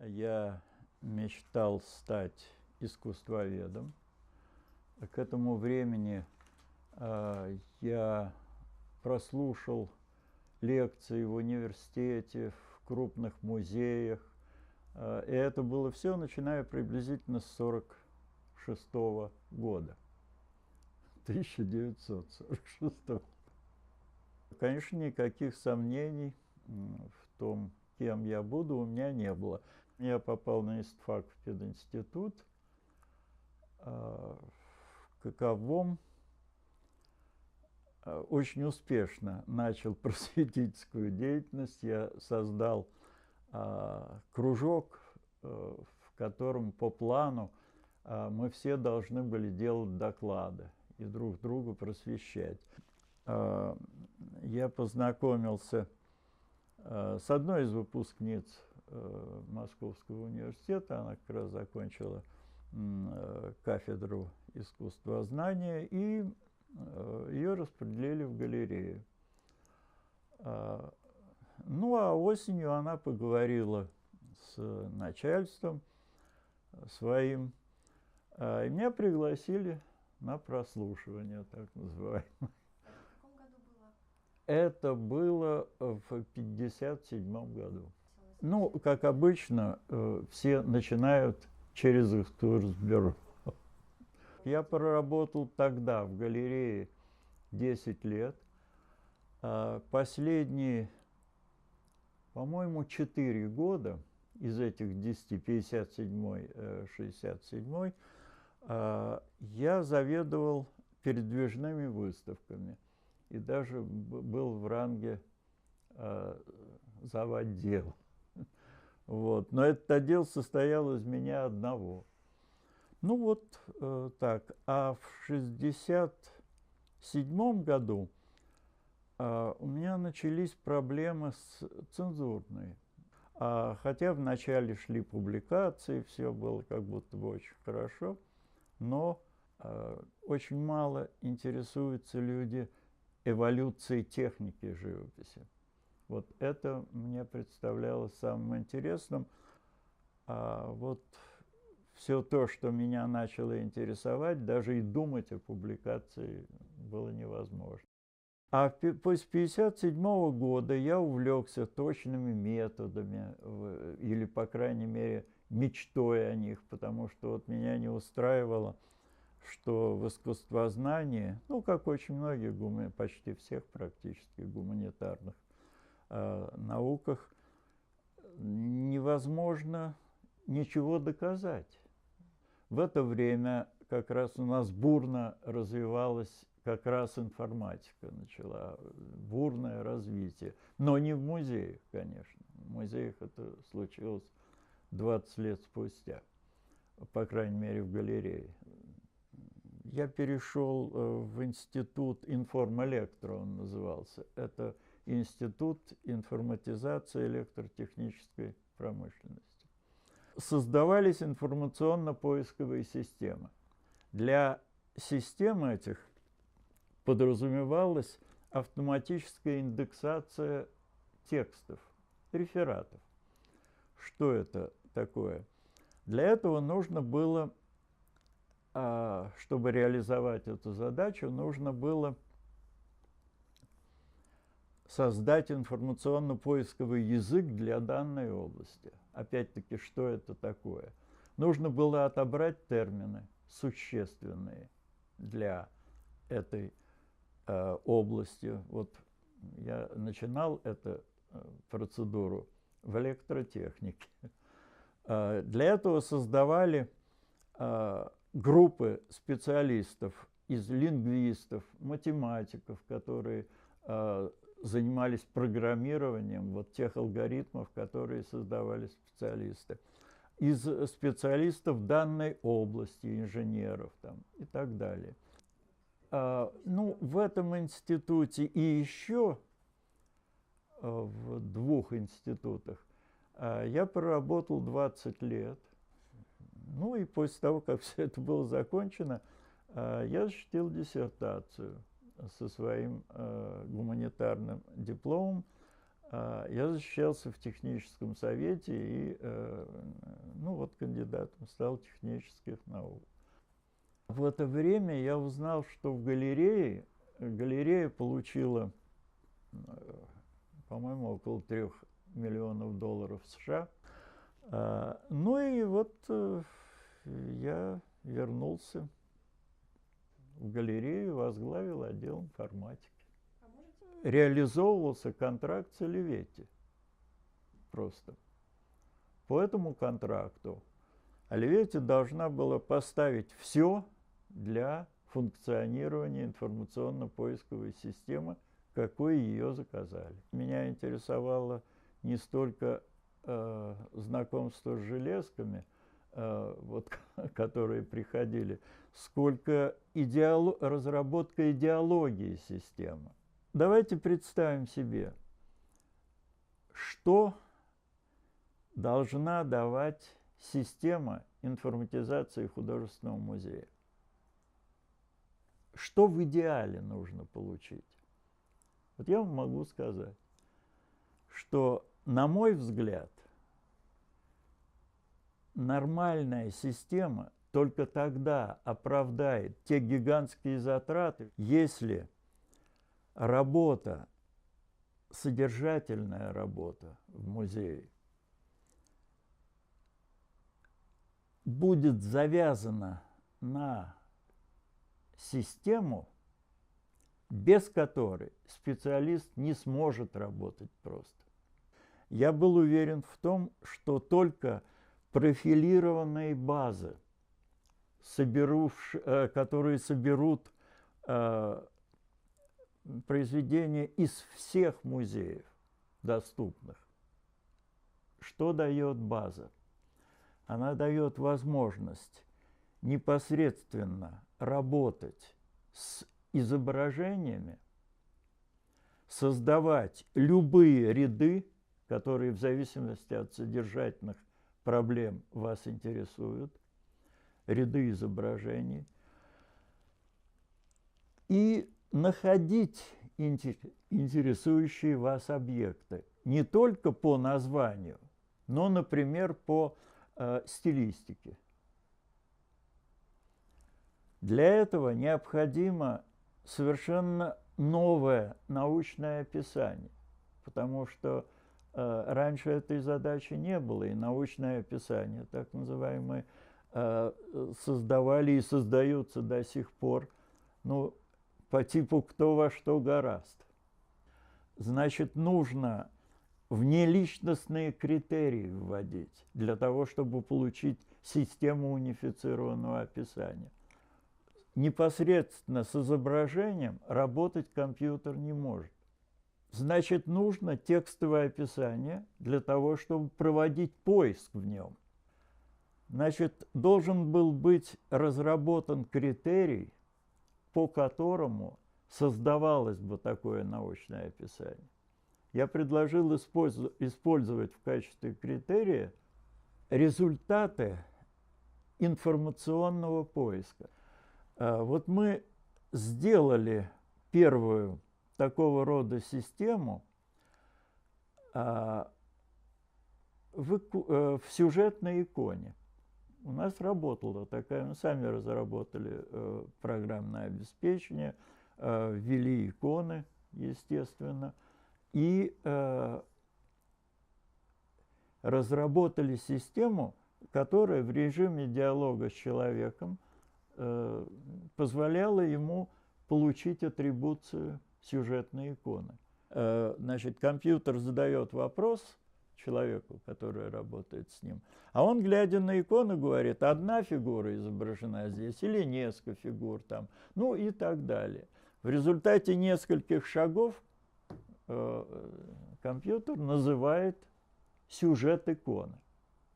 Я мечтал стать искусствоведом. К этому времени я прослушал лекции в университете, в крупных музеях. И это было все, начиная приблизительно с 1946 года. 1946. Конечно, никаких сомнений в том, кем я буду, у меня не было. Я попал на ИСТФАК в пединститут, в каковом очень успешно начал просветительскую деятельность. Я создал кружок, в котором по плану мы все должны были делать доклады и друг друга просвещать. Я познакомился с одной из выпускниц Московского университета. Она как раз закончила кафедру искусствознания, и ее распределили в галерею. Ну, а осенью она поговорила с начальством своим, и меня пригласили на прослушивание, так называемое. В каком году было? Это было в 1957 году. Ну, как обычно, все начинают через экскурсбюро. Я проработал тогда в галерее 10 лет. Последние, по-моему, 4 года из этих 10, 57-й, 67-й, я заведовал передвижными выставками и даже был в ранге завотдела. Вот. Но этот отдел состоял из меня одного. Ну вот так. А в 1967 году у меня начались проблемы цензурные. Хотя вначале шли публикации, все было как будто бы очень хорошо, но очень мало интересуются люди эволюцией техники живописи. Вот это мне представлялось самым интересным. Вот все то, что меня начало интересовать, даже и думать о публикации было невозможно. После 1957 года я увлекся точными методами, или, по крайней мере, мечтой о них, потому что вот меня не устраивало, что в искусствознании, ну, как очень многих, почти всех практически гуманитарных науках, невозможно ничего доказать. В это время как раз у нас бурно развивалась как раз информатика, начала бурное развитие. Но не в музеях, конечно. В музеях это случилось 20 лет спустя, по крайней мере, в галерее. Я перешел в институт информэлектро, он назывался. Это институт информатизации электротехнической промышленности. Создавались информационно-поисковые системы. Для систем этих подразумевалась автоматическая индексация текстов, рефератов. Что это такое? Для этого нужно было, чтобы реализовать эту задачу, нужно было создать информационно-поисковый язык для данной области. Опять-таки, что это такое? Нужно было отобрать термины существенные для этой области. Вот я начинал эту процедуру в электротехнике. Для этого создавали группы специалистов из лингвистов, математиков, которые занимались программированием вот тех алгоритмов, которые создавали специалисты, из специалистов данной области, инженеров там, и так далее. Ну, в этом институте и еще в 2 институтах я проработал 20 лет. Ну и после того, как все это было закончено, я защитил диссертацию со своим гуманитарным дипломом Я защищался в техническом совете и, ну вот, кандидатом стал технических наук. В это время я узнал, что в галерея получила, по-моему, около $3 миллионов США. Ну и вот я вернулся в галерею, возглавил отдел информатики. Реализовывался контракт с Оливетти. Просто. По этому контракту Оливетти должна была поставить все для функционирования информационно-поисковой системы, какой ее заказали. Меня интересовало не столько знакомство с железками, вот, которые приходили, сколько разработка идеологии системы. Давайте представим себе, что должна давать система информатизации художественного музея. Что в идеале нужно получить? Вот я вам могу сказать, что, на мой взгляд, нормальная система только тогда оправдает те гигантские затраты, если работа, содержательная работа в музее будет завязана на систему, без которой специалист не сможет работать просто. Я был уверен в том, что только профилированные базы, которые соберут произведения из всех музеев доступных. Что дает база? Она дает возможность непосредственно работать с изображениями, создавать любые ряды, которые в зависимости от содержательных проблем вас интересуют, ряды изображений, и находить интересующие вас объекты не только по названию, но, например, по стилистике. Для этого необходимо совершенно новое научное описание, потому что раньше этой задачи не было, и научное описание, так называемое, создавали и создаются до сих пор, ну, по типу «кто во что горазд». Значит, нужно внеличностные критерии вводить для того, чтобы получить систему унифицированного описания. Непосредственно с изображением работать компьютер не может. Значит, нужно текстовое описание для того, чтобы проводить поиск в нем. Значит, должен был быть разработан критерий, по которому создавалось бы такое научное описание. Я предложил использовать в качестве критерия результаты информационного поиска. Вот мы сделали первую такого рода систему в сюжетной иконе. У нас работала такая, мы сами разработали программное обеспечение, ввели иконы, естественно, и разработали систему, которая в режиме диалога с человеком позволяла ему получить атрибуцию сюжетной иконы. Значит, компьютер задает вопрос человеку, который работает с ним, а он, глядя на икону, говорит, одна фигура изображена здесь или несколько фигур там, ну и так далее. В результате нескольких шагов компьютер называет сюжет иконы,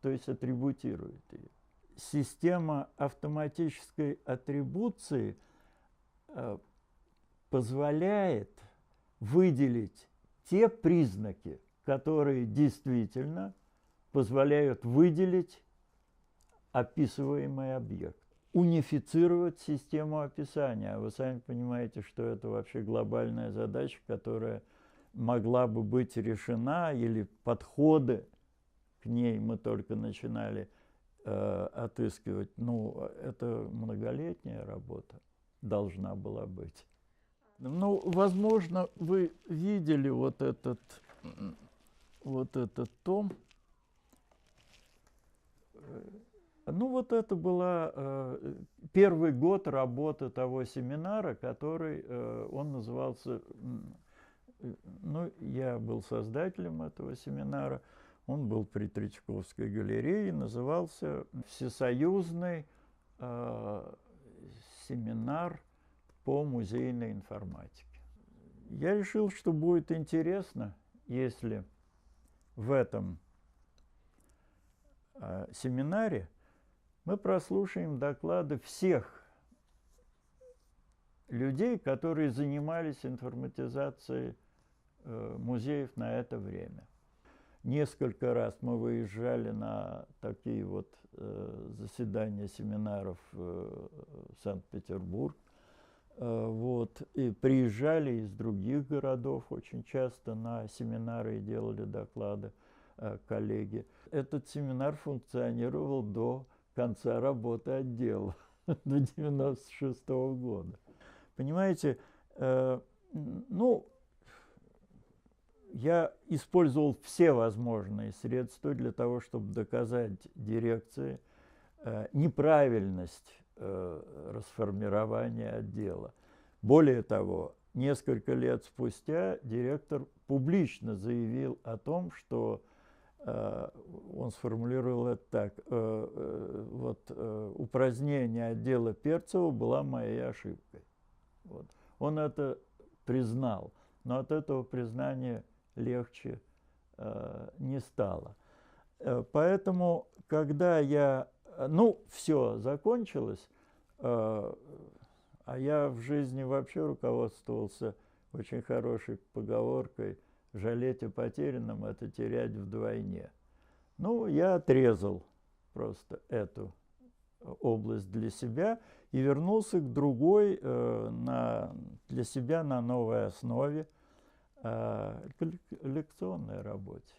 то есть атрибутирует ее. Система автоматической атрибуции позволяет выделить те признаки, которые действительно позволяют выделить описываемый объект. Унифицировать систему описания. А вы сами понимаете, что это вообще глобальная задача, которая могла бы быть решена, или подходы к ней мы только начинали отыскивать. Ну, это многолетняя работа должна была быть. Ну, возможно, вы видели вот этот том. Ну, вот это была первый год работы того семинара, который, он назывался, ну, я был создателем этого семинара, он был при Третьяковской галерее, назывался «Всесоюзный семинар по музейной информатике». Я решил, что будет интересно, если в этом семинаре мы прослушаем доклады всех людей, которые занимались информатизацией музеев на это время. Несколько раз мы выезжали на такие вот заседания семинаров в Санкт-Петербург. Вот, и приезжали из других городов очень часто на семинары и делали доклады коллеги. Этот семинар функционировал до конца работы отдела, до 1996 года. Понимаете, ну, я использовал все возможные средства для того, чтобы доказать дирекции неправильность расформирования отдела. Более того, несколько лет спустя директор публично заявил о том, что он сформулировал это так: упразднение отдела Перцева была моей ошибкой. Вот. Он это признал, но от этого признания легче не стало. Поэтому, когда я, ну, все закончилось, а я в жизни вообще руководствовался очень хорошей поговоркой: жалеть о потерянном – это терять вдвойне. Ну, я отрезал просто эту область для себя и вернулся к другой, для себя на новой основе, к лекционной работе.